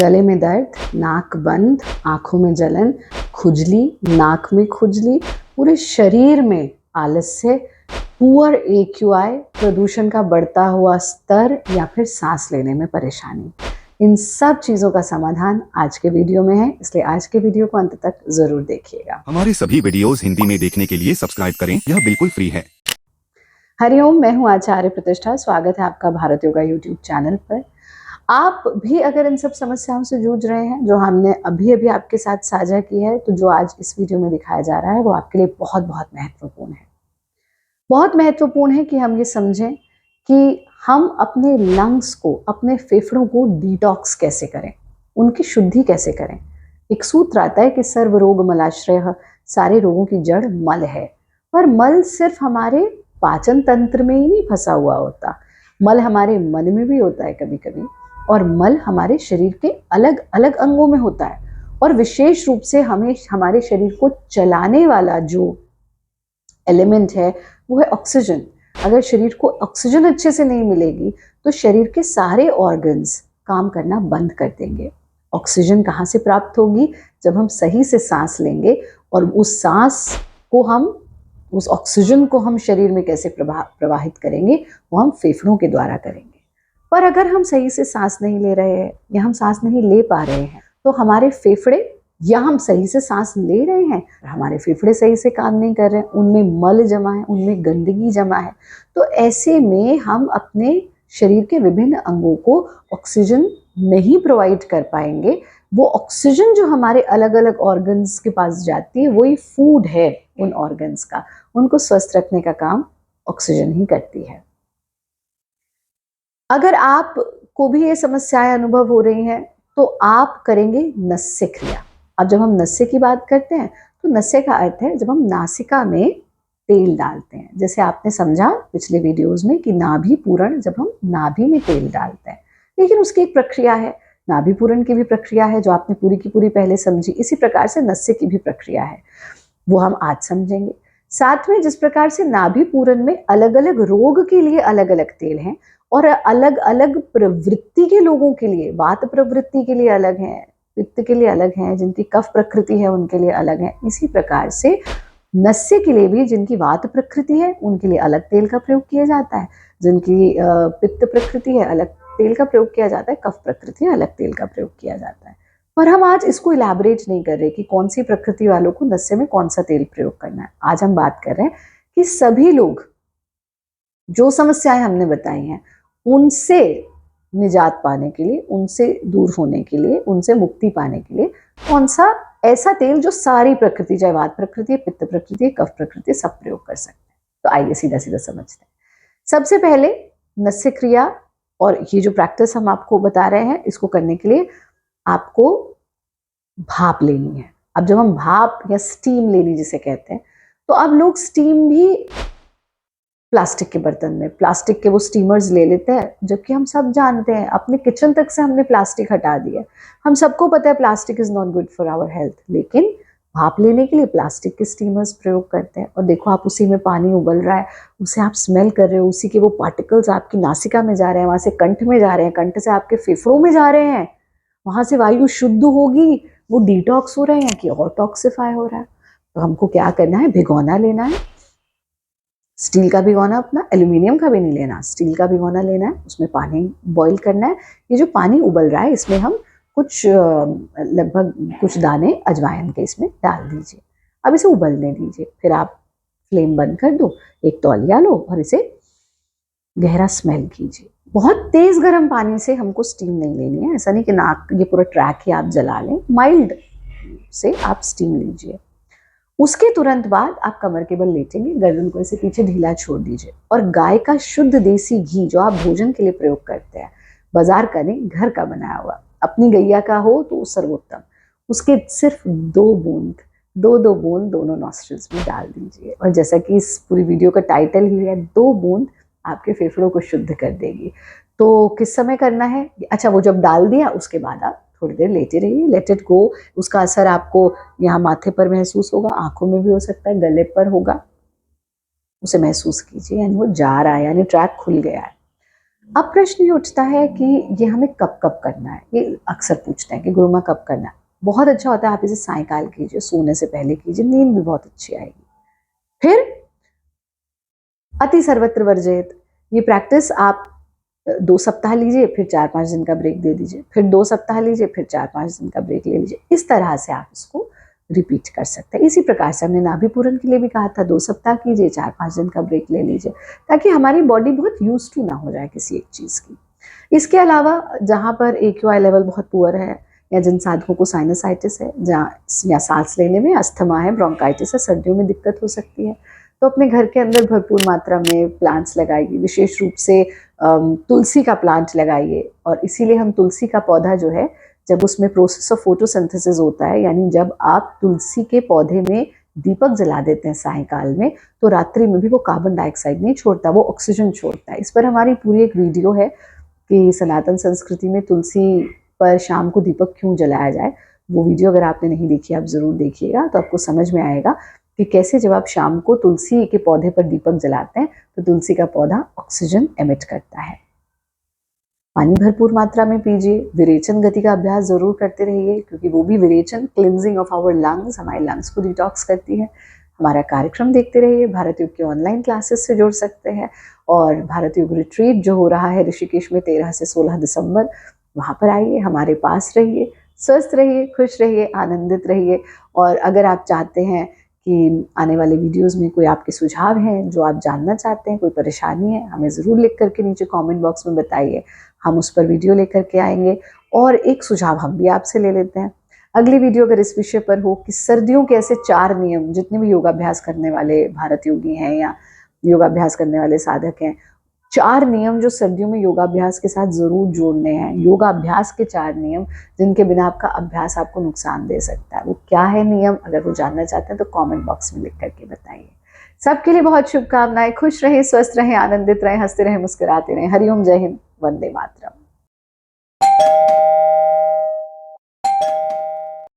गले में दर्द, नाक बंद, आंखों में जलन, खुजली, नाक में खुजली, पूरे शरीर में आलस्य, पुअर AQI, प्रदूषण का बढ़ता हुआ स्तर या फिर सांस लेने में परेशानी, इन सब चीजों का समाधान आज के वीडियो में है, इसलिए आज के वीडियो को अंत तक जरूर देखिएगा। हमारे सभी वीडियोस हिंदी में देखने के लिए सब्सक्राइब करें, यह बिल्कुल फ्री है। हरिओम, मैं हूं आचार्य प्रतिष्ठा। स्वागत है आपका भारत योगा यूट्यूब चैनल पर। आप भी अगर इन सब समस्याओं से जूझ रहे हैं जो हमने अभी अभी आपके साथ साझा की है, तो जो आज इस वीडियो में दिखाया जा रहा है वो आपके लिए बहुत बहुत महत्वपूर्ण है। बहुत महत्वपूर्ण है कि हम ये समझें कि हम अपने लंग्स को, अपने फेफड़ों को डिटॉक्स कैसे करें, उनकी शुद्धि कैसे करें। एक सूत्र आता है कि सर्व रोग मलाश्रय, सारे रोगों की जड़ मल है। पर मल सिर्फ हमारे पाचन तंत्र में ही नहीं फंसा हुआ होता, मल हमारे मन में भी होता है कभी कभी, और मल हमारे शरीर के अलग अलग अंगों में होता है। और विशेष रूप से हमें हमारे शरीर को चलाने वाला जो एलिमेंट है वो है ऑक्सीजन। अगर शरीर को ऑक्सीजन अच्छे से नहीं मिलेगी तो शरीर के सारे ऑर्गन्स काम करना बंद कर देंगे। ऑक्सीजन कहाँ से प्राप्त होगी? जब हम सही से सांस लेंगे, और उस सांस को उस ऑक्सीजन को हम शरीर में कैसे प्रवाहित करेंगे, वो हम फेफड़ों के द्वारा करेंगे। पर अगर हम सही से सांस नहीं ले रहे हैं या हम सांस नहीं ले पा रहे हैं, तो हमारे फेफड़े, या हम सही से सांस ले रहे हैं हमारे फेफड़े सही से काम नहीं कर रहे हैं, उनमें मल जमा है, उनमें गंदगी जमा है, तो ऐसे में हम अपने शरीर के विभिन्न अंगों को ऑक्सीजन नहीं प्रोवाइड कर पाएंगे। वो ऑक्सीजन जो हमारे अलग अलग ऑर्गन्स के पास जाती है, वही फूड है उन ऑर्गन्स का, उनको स्वस्थ रखने का काम ऑक्सीजन ही करती है। अगर आप को भी ये समस्याएं अनुभव हो रही हैं तो आप करेंगे नस्य क्रिया। अब जब हम नस्य की बात करते हैं तो नस्य का अर्थ है जब हम नासिका में तेल डालते हैं। जैसे आपने समझा पिछले वीडियोस में कि नाभि पूरण, जब हम नाभि में तेल डालते हैं, लेकिन उसकी एक प्रक्रिया है, नाभि पूरण की भी प्रक्रिया है जो आपने पूरी की पूरी पहले समझी। इसी प्रकार से नस्य की भी प्रक्रिया है, वो हम आज समझेंगे। साथ में जिस प्रकार से नाभि पूरण में अलग अलग रोग के लिए अलग अलग तेल हैं, और अलग अलग प्रवृत्ति के लोगों के लिए, वात प्रवृत्ति के लिए अलग है, पित्त के लिए अलग है, जिनकी कफ प्रकृति है उनके लिए अलग है, इसी प्रकार से नस्य के लिए भी जिनकी वात प्रकृति है उनके लिए अलग तेल का प्रयोग किया जाता है, जिनकी पित्त प्रकृति है अलग तेल का प्रयोग किया जाता है, कफ प्रकृति है अलग तेल का प्रयोग किया जाता है। पर हम आज इसको इलैबोरेट नहीं कर रहे कि कौन सी प्रकृति वालों को नस्य में कौन सा तेल प्रयोग करना है। आज हम बात कर रहे हैं कि सभी लोग जो समस्याएं हमने बताई हैं उनसे निजात पाने के लिए, उनसे दूर होने के लिए, उनसे मुक्ति पाने के लिए कौन सा ऐसा तेल जो सारी प्रकृति, चाहे वात प्रकृति, पित्त प्रकृति, कफ प्रकृति, सब प्रयोग कर सकते हैं। तो आइए सीधा सीधा समझते हैं। सबसे पहले नस्य क्रिया, और ये जो प्रैक्टिस हम आपको बता रहे हैं, इसको करने के लिए आपको भाप लेनी है। अब जब हम भाप या स्टीम लेनी जिसे कहते हैं, तो अब लोग स्टीम भी प्लास्टिक के बर्तन में, प्लास्टिक के वो स्टीमर्स ले लेते हैं, जबकि हम सब जानते हैं, अपने किचन तक से हमने प्लास्टिक हटा दिया। हम सबको पता है plastic is not good for our health, लेकिन भाप लेने के लिए प्लास्टिक के स्टीमर्स प्रयोग करते हैं। और देखो, आप उसी में पानी उबल रहा है, उसे आप स्मेल कर रहे हो, उसी के वो पार्टिकल्स आपकी नासिका में जा रहे हैं, वहां से कंठ में जा रहे हैं, कंठ से आपके फेफड़ों में जा रहे हैं, वहां से वायु शुद्ध होगी, वो डिटॉक्स हो रहे हैं कि और टॉक्सिफाई हो रहा है। तो हमको क्या करना है? भिगोना लेना है, स्टील का भिगोना, अपना एल्यूमिनियम का भी नहीं लेना, स्टील का भिगोना लेना है, उसमें पानी बॉईल करना है। ये जो पानी उबल रहा है इसमें हम कुछ लगभग कुछ दाने अजवाइन के इसमें डाल दीजिए। अब इसे उबलने दीजिए, फिर आप फ्लेम बंद कर दो, एक तौलिया लो और इसे गहरा स्मेल कीजिए। बहुत तेज गर्म पानी से हमको स्टीम नहीं लेनी है, ऐसा नहीं कि नाक ये पूरा ट्रैक ही आप जला लें, माइल्ड से आप स्टीम लीजिए। उसके तुरंत बाद आप कमर के बल लेटेंगे, गर्दन को ऐसे पीछे ढीला छोड़ दीजिए, और गाय का शुद्ध देसी घी जो आप भोजन के लिए प्रयोग करते हैं, बाजार का नहीं, घर का बनाया हुआ, अपनी गैया का हो तो सर्वोत्तम, उसके सिर्फ 2 बूंद, 2 बूंद दोनों नॉस्ट्रिल्स में डाल दीजिए। और जैसा कि इस पूरी वीडियो का टाइटल ही है, 2 बूंद आपके फेफड़ों को शुद्ध कर देगी। तो किस समय करना है? अच्छा, वो जब डाल दिया उसके बाद आप थोड़ी देर लेटे रहिए, लेट इट गो। उसका असर आपको यहाँ माथे पर महसूस होगा, आंखों में भी हो सकता है, गले पर होगा, उसे महसूस कीजिए, यानी वो जा रहा है, यानी ट्रैक खुल गया है। अब प्रश्न ये उठता है कि ये हमें कब कब करना है, ये अक्सर पूछते हैं कि गुरुमा कब करना है। बहुत अच्छा होता है आप इसे सायंकाल कीजिए, सोने से पहले कीजिए, नींद भी बहुत अच्छी आएगी। फिर अति सर्वत्र वर्जेत, ये प्रैक्टिस आप 2 सप्ताह लीजिए, फिर 4-5 दिन का ब्रेक दे दीजिए, फिर 2 सप्ताह लीजिए, फिर 4-5 दिन का ब्रेक ले लीजिए। इस तरह से आप इसको रिपीट कर सकते हैं। इसी प्रकार से हमने नाभि पूरन के लिए भी कहा था 2 सप्ताह कीजिए, 4-5 दिन का ब्रेक ले लीजिए, ताकि हमारी बॉडी बहुत यूज्ड टू ना हो जाए किसी एक चीज़ की। इसके अलावा जहाँ पर AQI लेवल बहुत पुअर है, या जिन साधकों को साइनसाइटिस है, जहाँ या सांस लेने में अस्थमा है, ब्रोंकाइटिस है, सर्दियों में दिक्कत हो सकती है, तो अपने घर के अंदर भरपूर मात्रा में प्लांट्स लगाइए, विशेष रूप से तुलसी का प्लांट लगाइए। और इसीलिए हम तुलसी का पौधा जो है, जब उसमें प्रोसेस ऑफ फोटोसिंथेसिस होता है, यानी जब आप तुलसी के पौधे में दीपक जला देते हैं सायंकाल में, तो रात्रि में भी वो कार्बन डाइऑक्साइड नहीं छोड़ता, वो ऑक्सीजन छोड़ता है। इस पर हमारी पूरी एक वीडियो है कि सनातन संस्कृति में तुलसी पर शाम को दीपक क्यों जलाया जाए। वो वीडियो अगर आपने नहीं देखी, आप ज़रूर देखिएगा, तो आपको समझ में आएगा कि कैसे जब आप शाम को तुलसी के पौधे पर दीपक जलाते हैं तो तुलसी का पौधा ऑक्सीजन एमिट करता है। पानी भरपूर मात्रा में पीजिए, विरेचन गति का अभ्यास जरूर करते रहिए, क्योंकि वो भी विरेचन, क्लिनजिंग ऑफ आवर लंग्स, हमारे लंग्स को डिटॉक्स करती है। हमारा कार्यक्रम देखते रहिए, भारत युग के ऑनलाइन क्लासेस से जुड़ सकते हैं, और भारत युग रिट्रीट जो हो रहा है ऋषिकेश में 13 से 16 दिसंबर, वहाँ पर आइए, हमारे पास रहिए, स्वस्थ रहिए, खुश रहिए, आनंदित रहिए। और अगर आप चाहते हैं कि आने वाले वीडियोस में कोई आपके सुझाव हैं जो आप जानना चाहते हैं, कोई परेशानी है, हमें ज़रूर लिख करके नीचे कमेंट बॉक्स में बताइए, हम उस पर वीडियो लेकर के आएंगे। और एक सुझाव हम भी आपसे ले लेते हैं, अगली वीडियो अगर इस विषय पर हो कि सर्दियों के ऐसे 4 नियम, जितने भी योगाभ्यास करने वाले भारत योगी हैं या योगाभ्यास करने वाले साधक हैं, 4 नियम जो सर्दियों में योगाभ्यास के साथ जरूर जोड़ने हैं, योगाभ्यास के 4 नियम जिनके बिना आपका अभ्यास आपको नुकसान दे सकता है, वो क्या है नियम, अगर वो जानना चाहते हैं तो कमेंट बॉक्स में लिख करके बताइए। सबके लिए बहुत शुभकामनाएं, खुश रहें, स्वस्थ रहें, आनंदित रहें, हंसते रहें, मुस्कुराते रहें। हरिओम, जय हिंद, वंदे मातरम।